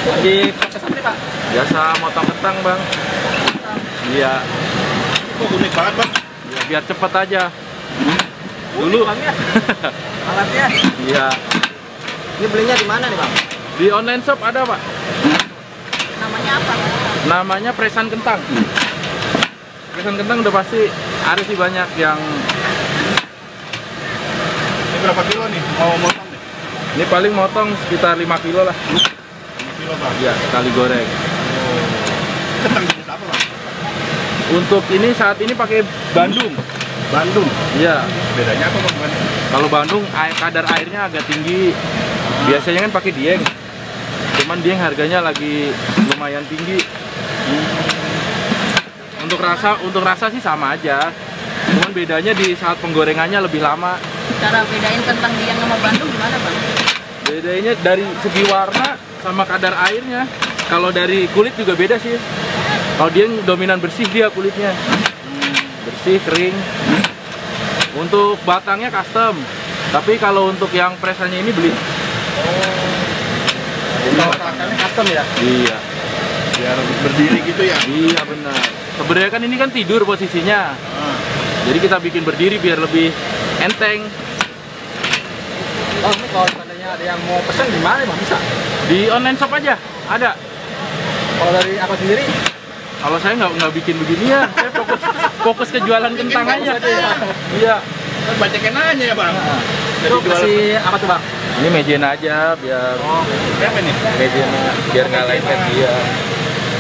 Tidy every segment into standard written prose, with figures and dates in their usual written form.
Di proses apa nih, Pak? Biasa motong kentang, Bang. Iya. Kok unik banget, Bang? Ya, biar cepet aja. Dulu. Uangnya. Alatnya. Iya. Ini belinya di mana nih, Bang? Di online shop ada, Pak. Namanya apa? Namanya Presan Kentang. Presan Kentang udah pasti ada sih banyak yang Ini berapa kilo nih? Mau motong nih? ini paling motong sekitar 5 kilo lah. 5 kilo, Bang. Iya, sekali goreng. Kentang jenis apa, Bang? Untuk ini saat ini pakai Bandung. Bandung. Iya. Bedanya apa, Bang? Kalau Bandung kadar airnya agak tinggi. Biasanya kan pakai Dieng. Cuman Dieng harganya lagi lumayan tinggi. Untuk rasa sih sama aja. Cuman bedanya di saat penggorengannya lebih lama. Cara bedain kentang Dieng sama Bandung gimana, Bang? Bedanya dari segi warna sama kadar airnya. Kalau dari kulit juga beda sih. Kalau Dieng dominan bersih dia kulitnya. Bersih, kering. Untuk batangnya custom. Tapi kalau untuk yang presannya ini beli. Kalau tangkalnya custom ya? Iya. Biar berdiri gitu ya? Iya benar. Sebenarnya kan ini kan tidur posisinya. Jadi kita bikin berdiri biar lebih enteng. Oh, ini kalau seandainya ada yang mau pesen di mana, Bang? Bisa? Di online shop aja ada. Kalau dari aku sendiri, Kalau saya nggak bikin begini ya. Saya fokus ke jualan kentang aja. Iya. Kan banyak yang nanya ya, Bang? itu kasih apa tuh, Bang? Ini mejen aja biar Siapa nih? mejen biar nggak lengket dia.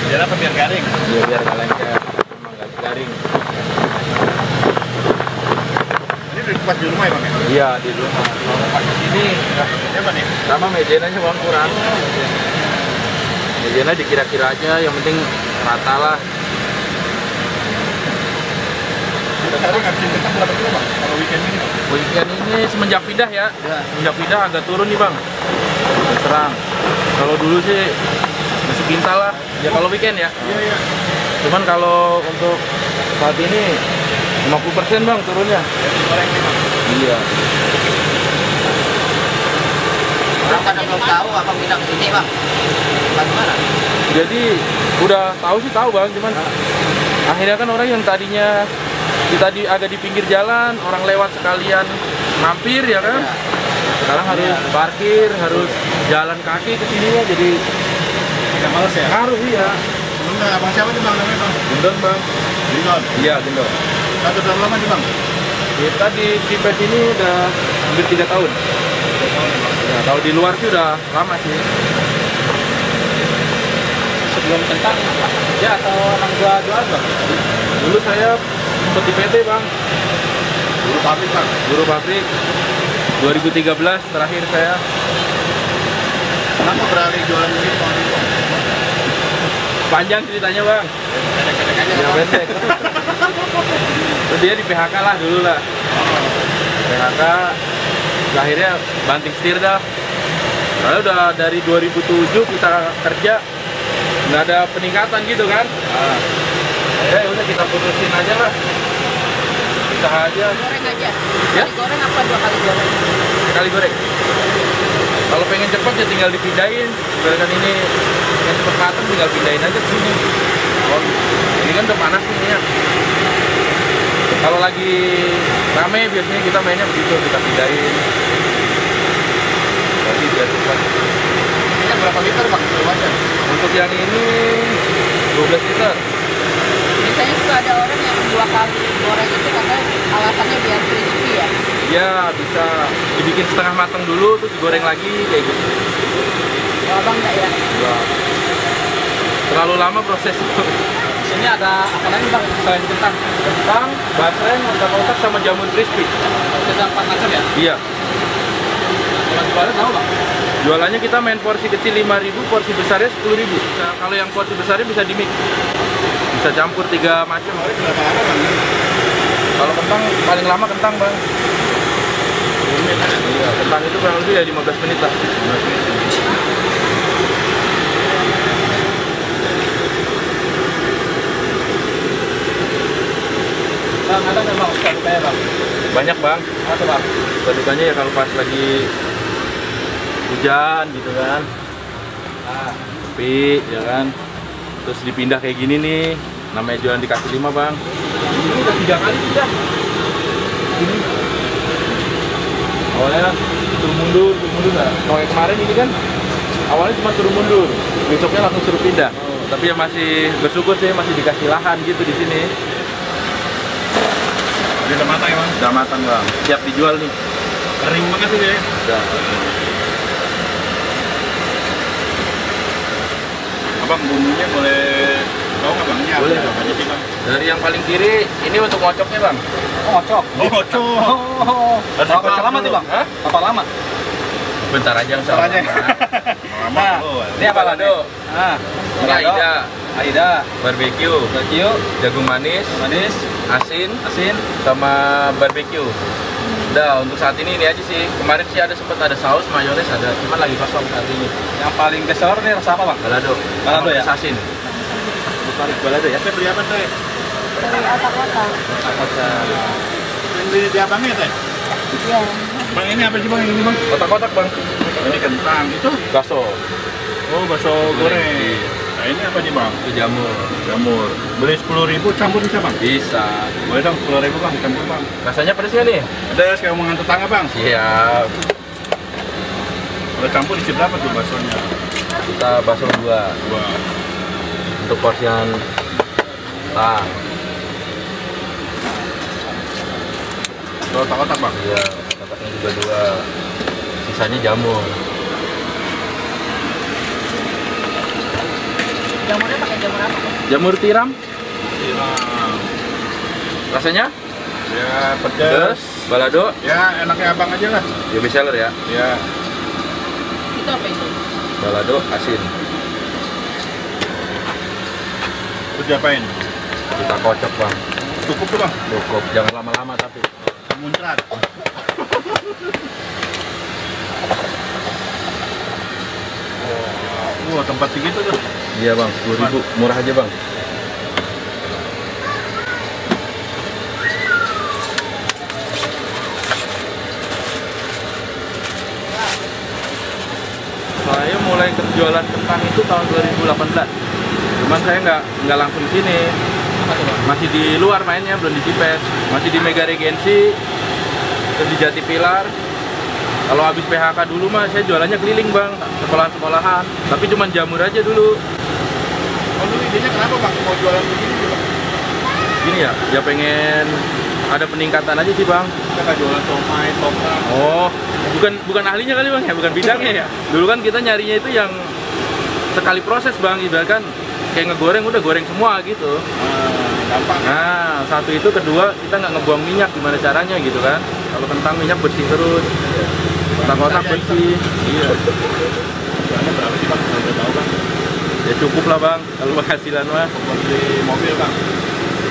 Biar apa? Biar garing? Biar nggak lengket. Emang nggak garing. Ini udah pas di rumah ya, Bang? Ya? Iya di rumah. Kalau pakai sini Siapa nih? sama mejen aja bang kurang. Mejennya dikira-kira aja, yang penting rata lah. Sekarang ngabisin kentang berapa kilo, Bang? Kalau weekend ini, Bang? Weekend ini semenjak pindah ya, semenjak pindah agak turun nih bang. Terang. Kalau dulu sih masih kintal lah. Ya kalau weekend ya. Iya, iya. Cuman kalau untuk saat ini 50% bang turunnya. Goreng nih, Bang. Iya. Orang pada belum tahu apa pindah ke sini, Bang? Bagaimana? Jadi udah tahu sih tahu bang, cuman akhirnya kan orang yang tadinya agak di pinggir jalan, orang lewat sekalian mampir ya kan. Sekarang harus parkir, harus jalan kaki ke sininya, jadi Agak males ya? harus iya. Sebelumnya Abang siapa nih, Bang? Namanya, Bang? Gendon bang. Gendon. Iya gendon. Satu berapa lama nih, Bang? Kita di Pipet ini udah hampir 3 tahun. Ya, kalau di luar sih udah lama sih. Sebelum kentang, apa kerja atau emang jual-jual, Bang? Dulu saya sempat di PT bang, Dulu pabrik, Bang. guru pabrik. 2013 terakhir saya. Kenapa beralih jualan di sini, Bang? Panjang ceritanya bang. Pendek-pendek aja, Ya Bang. pendek. Terus dia di PHK lah dulu lah. PHK, akhirnya banting setir dah. Soalnya udah dari 2007 kita kerja, nggak ada peningkatan gitu kan. Ya udah kita putusin aja lah. Usaha aja. Goreng aja. Ya? Sekali goreng apa 2 kali goreng? Sekali goreng. Kalau pengen cepat ya tinggal dipindahin. Misalkan ini yang cepat matang tinggal pindahin aja ke sini. Oh, ini kan udah panas nih ya. Kalau lagi rame biasanya kita mainnya begitu, kita pindahin. Jadi biar cepat. Ini berapa liter, Bang? Semuanya? Untuk yang ini 12 liter. Biasanya suka ada orang yang 2 kali goreng itu karena alasannya biar crispy ya. Ya bisa dibikin setengah matang dulu, terus digoreng lagi kayak gitu. Kalau Abang enggak ya? Enggak. Terlalu lama proses itu. Di sini ada apa lagi, Bang, selain kentang? Kentang, basreng, otak-otak sama jamur crispy. Ada 4 macam ya? Iya. Kalau jualnya tahu, Bang? Jualannya kita main porsi kecil 5.000, porsi besarnya 10.000. Nah, kalau yang porsi besarnya bisa di-mix. Bisa campur 3 macam. Berapa lama, Bang? Kalau kentang paling lama kentang, Bang. Iya, kentang itu kurang lebih ya 15 menit lah. Bang, ada nggak, Bang, suka dukanya, Bang? Banyak, Bang. Apa tuh, Bang? Dukanya ya kalau pas lagi hujan gitu kan. Nah, rapi ya kan. Terus dipindah kayak gini nih, namanya jualan di kaki 5 bang. Ini udah 3 kali pindah. Gini. Awalnya turun mundur lah. Kalau yang kemarin ini kan awalnya cuma turun mundur, besoknya langsung suruh pindah. Tapi ya masih bersyukur sih, masih dikasih lahan gitu di sini. Udah matang ya bang? Udah matang bang, siap dijual nih. Kering banget sih ya? Udah. Abang bumbunya boleh tahu nggak bang? Ini Boleh, apa Bang. aja sih bang? Dari yang paling kiri, ini untuk ngocoknya bang. Oh, ngocok. Oh kocok. Oh, berapa kocok lama dulu. tuh bang? Hah? Berapa lama? Bentar aja yang Bentar aja. Lama. Nah, Oh, Ini balado, Ah, ini Aida, Aida, barbecue, barbecue, jagung manis, manis, asin, asin. sama barbecue. Udah, untuk saat ini aja sih. Kemarin sih sempat ada saus, mayones ada, cuman lagi kosong saat ini. Yang paling keselor nih rasa apa bang? Balado. Balado ya? Sama asin. Bukan balado ya? Saya beli apa teh? Dari otak-otak. Yang beli di abangnya teh? Iya. Bang ini apa sih bang? Ini bang? Kotak-kotak bang. Ini kentang. Itu? Bakso. Oh bakso goreng. Nah ini apa nih bang? Itu jamur. Jamur. Beli 10.000 campur bisa bang? Bisa. Boleh dong 10.000 bang campur bang. Rasanya pedes nggak nih? Ada kayak omongan tetangga bang. Siap. Kalau campur isi berapa tuh baksonya? Kita bakso 2 Wah. untuk porsian. Ah, Kotak-kotak bang. iya. Kotaknya juga 2. Sisanya jamur. Jamurnya pakai jamur apa? Jamur tiram. Siram. Rasanya Ya pedas. pedas. Balado. Ya enaknya abang aja lah. Ya best seller ya. Ya. Itu apa itu? Balado asin. Terus diapain? Kita kocok bang. Cukup tuh bang. Cukup. Jangan lama-lama tapi. Muncrat. Wah tempat segitu tuh. Iya bang. 10.000 murah aja bang. Saya mulai berjualan kentang itu tahun 2018. Cuman saya nggak langsung sini. Masih di luar mainnya, belum di Cipet. Masih di Mega Regency, terus di Jati Pilar. Kalau habis PHK dulu mah saya jualannya keliling bang, sekolah-sekolahan. Tapi cuman jamur aja dulu. Oh dulu idenya kenapa bang? Mau jualan begini juga? Gini ya pengen ada peningkatan aja sih bang. Kita nggak jualan somai, toprak. Oh, bukan ahlinya kali bang ya, bukan bidangnya ya. Dulu kan kita nyarinya itu yang sekali proses bang, ibaratkan kayak ngegoreng udah goreng semua gitu. Gampang. Nah, satu itu, kedua kita nggak ngebuang minyak, gimana caranya gitu kan. Kalau kentang minyak bersih terus, kotak-kotak bersih. Iya. Jualannya berapa sih bang? Udah tahu bang. Ya cukup lah bang, kalau penghasilan mah. Buat beli mobil bang.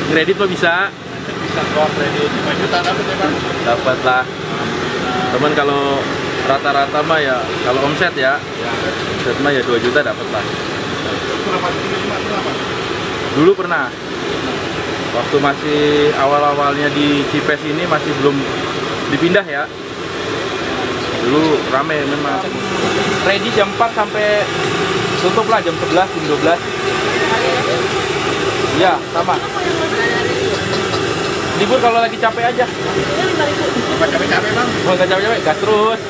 Kredit mah bisa, Bisa keluar kredit 5 juta dapat ya bang. dapat lah. Cuman kalau rata-rata mah ya, kalau omset ya, omset mah ya 2 juta dapat lah. Berapa kilo cuma berapa? Dulu pernah, waktu masih awal-awalnya di Cipes ini masih belum dipindah ya. Dulu rame memang. Ready jam 4 sampai tutup lah jam 11, jam 12. Iya, sama. Libur kalau lagi capek aja. Apa capek-capek bang? Kalau nggak capek-capek, gas terus.